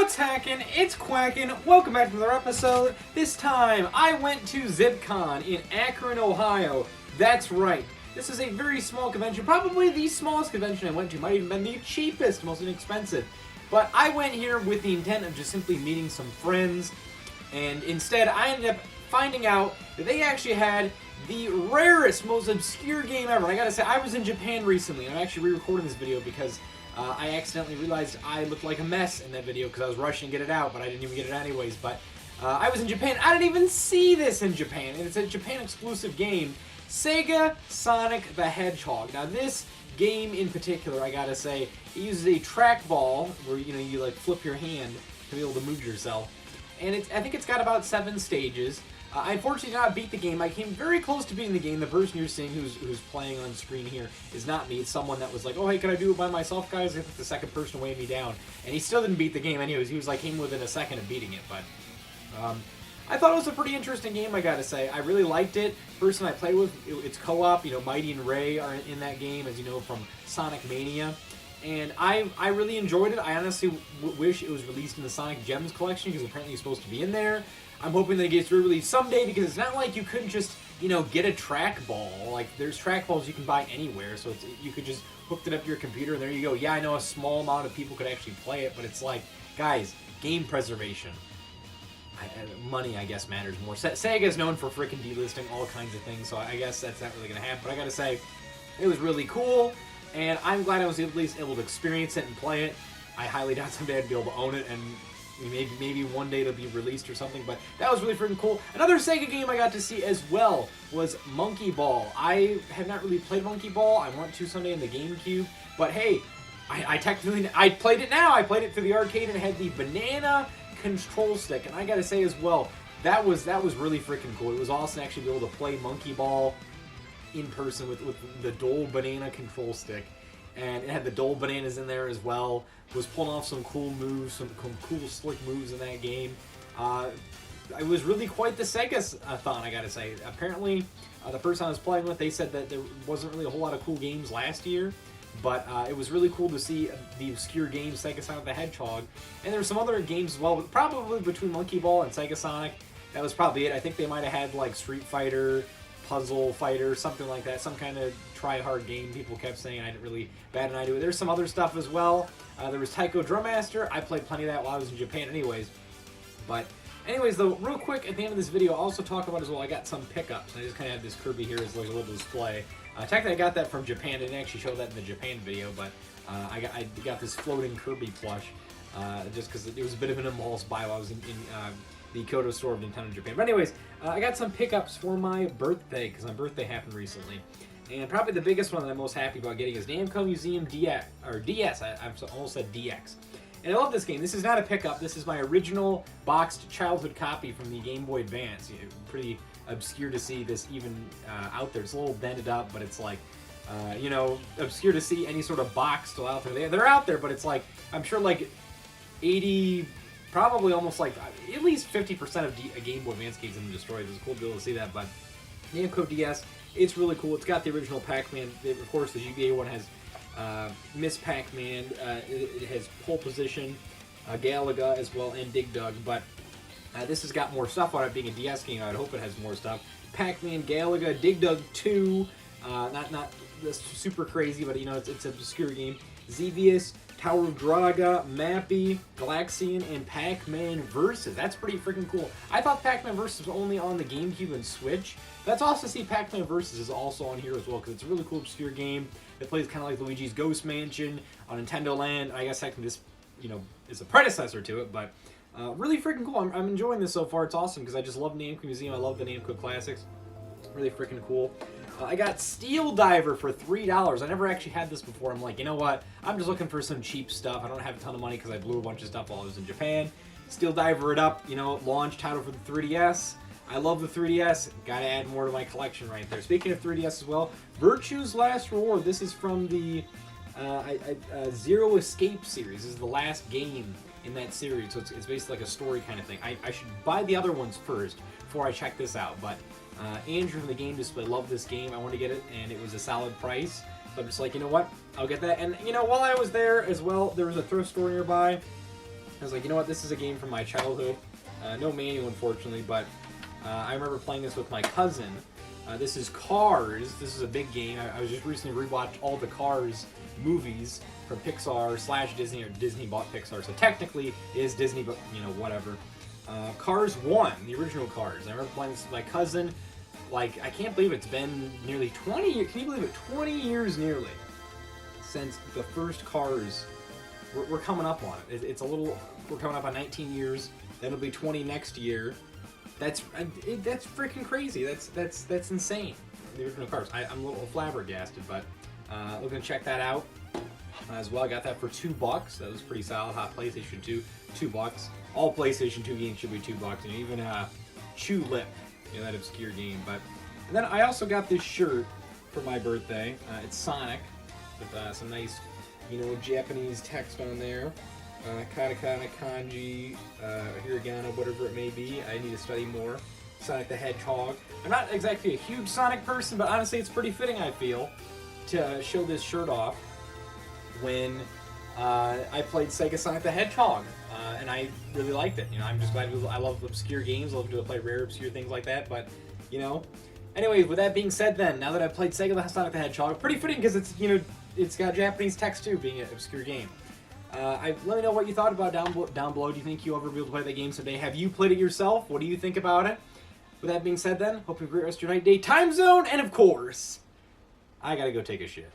What's hacking? It's Quackin'. Welcome back to another episode. This time, I went to ZipCon in Akron, Ohio. That's right. This is a very small convention, probably the smallest convention I went to. Might even been the cheapest, most inexpensive. But I went here with the intent of just simply meeting some friends, and instead I ended up finding out that they actually had the rarest, most obscure game ever. And I gotta say, I was in Japan recently, and I'm actually re-recording this video because I accidentally realized I looked like a mess in that video because I was rushing to get it out, but I didn't even get it anyways. But I was in Japan. I didn't even see this in Japan, and it's a Japan-exclusive game, Sega Sonic the Hedgehog. Now, this game in particular, I gotta say, it uses a trackball where you like flip your hand to be able to move yourself, and I think it's got about 7 stages. I unfortunately did not beat the game. I came very close to beating the game. The person you're seeing who's playing on screen here is not me. It's someone that was like, oh, hey, can I do it by myself, guys? I think the second person weighed me down. And he still didn't beat the game anyways. He was like, came within a second of beating it. But I thought it was a pretty interesting game, I gotta say. I really liked it. Person I played with, it's co-op. Mighty and Ray are in that game, as you know, from Sonic Mania. And I really enjoyed it. I honestly wish it was released in the Sonic Gems collection, because apparently it's supposed to be in there. I'm hoping that it gets re-released someday, because it's not like you couldn't just, get a trackball. Like, there's trackballs you can buy anywhere, so you could just hook it up to your computer, and there you go. Yeah, I know a small amount of people could actually play it, but it's like, guys, game preservation. Money, I guess, matters more. Sega's known for freaking delisting all kinds of things, so I guess that's not really going to happen. But I gotta say, it was really cool, and I'm glad I was at least able to experience it and play it. I highly doubt someday I'd be able to own it, and maybe one day it'll be released or something, but that was really freaking cool. Another Sega game I got to see as well was Monkey Ball. I have not really played Monkey Ball. I want to someday in the GameCube, but hey, I played it now. I played it through the arcade, and it had the banana control stick, and I gotta say as well, that was really freaking cool. It was awesome to actually be able to play Monkey Ball in person with the Dole banana control stick. And it had the Dole bananas in there as well. Was pulling off some cool moves, some cool slick moves in that game. It was really quite the Sega-thon, I gotta say. Apparently, the person I was playing with, they said that there wasn't really a whole lot of cool games last year, but it was really cool to see the obscure game Sega Sonic the Hedgehog. And there were some other games as well, but probably between Monkey Ball and Sega Sonic, that was probably it. I think they might have had like Street Fighter, Puzzle Fighter, something like that, some kind of try-hard game. People kept saying I didn't really bat an eye to it. There's some other stuff as well. There was Taiko Drum Master. I played plenty of that while I was in Japan anyways. But anyways, though, real quick at the end of this video, I'll also talk about as well, I got some pickups. I just kind of have this Kirby here as like a little display. Technically, I got that from Japan. I didn't actually show that in the Japan video, but I got this floating Kirby plush just because it was a bit of an impulse buy while I was in the Kyoto store of Nintendo Japan. But anyways, I got some pickups for my birthday, because my birthday happened recently. And probably the biggest one that I'm most happy about getting is Namco Museum DS, or DS, I almost said DX. And I love this game. This is not a pickup. This is my original boxed childhood copy from the Game Boy Advance. Pretty obscure to see this even out there. It's a little dented up, but it's like, obscure to see any sort of box still out there. They're out there, but it's like, I'm sure like 80... probably almost like at least 50% of Game Boy Advance games have been destroyed. It's cool to be able to see that, but Namco DS, it's really cool. It's got the original Pac-Man. Of course, the GBA one has Miss Pac-Man. It has Pole Position, Galaga as well, and Dig Dug, but this has got more stuff on it. Being a DS game, I'd hope it has more stuff. Pac-Man, Galaga, Dig Dug 2, not super crazy, but it's an obscure game. Xevious, Tower of Draga, Mappy, Galaxian, and Pac-Man Versus. That's pretty freaking cool. I thought Pac-Man Versus was only on the GameCube and Switch. That's awesome to see Pac-Man Versus is also on here as well, because it's a really cool obscure game. It plays kind of like Luigi's Ghost Mansion on Nintendo Land. I guess technically this, is a predecessor to it, but really freaking cool. I'm enjoying this so far. It's awesome, because I just love Namco Museum. I love the Namco Classics. Really freaking cool. I got Steel Diver for $3. I never actually had this before. I'm like, you know what? I'm just looking for some cheap stuff. I don't have a ton of money because I blew a bunch of stuff while I was in Japan. Steel Diver it up, launch title for the 3DS. I love the 3DS. Gotta add more to my collection right there. Speaking of 3DS as well, Virtue's Last Reward. This is from the Zero Escape series. This is the last game in that series, so it's basically like a story kind of thing. I should buy the other ones first before I check this out, but Andrew from the Game Display loved this game. I wanted to get it, and it was a solid price. So I'm just like, you know what? I'll get that. And, while I was there as well, there was a thrift store nearby. I was like, you know what, this is a game from my childhood. No manual, unfortunately, but I remember playing this with my cousin. This is Cars. This is a big game. I was just recently rewatched all the Cars movies from Pixar / Disney, or Disney bought Pixar, so technically it is Disney, but you know, whatever. Cars 1, the original Cars. I remember playing this with my cousin. Like, I can't believe it's been nearly 20 years. Can you believe it? 20 years nearly since the first Cars. We're coming up on it. It's a little. We're coming up on 19 years. Then it'll be 20 next year. That's freaking crazy. That's insane. The original Cars. I'm a little flabbergasted, but looking to check that out as well. I got that for $2. That was pretty solid. Hot PlayStation 2, $2. All PlayStation 2 games should be $2. And even Chew Lip, you know, that obscure game. But and then I also got this shirt for my birthday. It's Sonic with some nice, you know, Japanese text on there. Katakana, kanji, hiragana, whatever it may be. I need to study more. Sonic the Hedgehog. I'm not exactly a huge Sonic person, but honestly, it's pretty fitting, I feel, to show this shirt off when I played Sega Sonic the Hedgehog, and I really liked it. You know, I'm just glad I love obscure games. I love to play rare, obscure things like that. But you know, anyway, with that being said, then now that I've played Sega Sonic the Hedgehog, pretty fitting because it's, you know, it's got Japanese text too, being an obscure game. Let me know what you thought about down below. Do you think you'll ever be able to play that game someday? Have you played it yourself? What do you think about it? With that being said, then, hope you have a great rest of your night, day, time zone, and of course, I gotta go take a shit.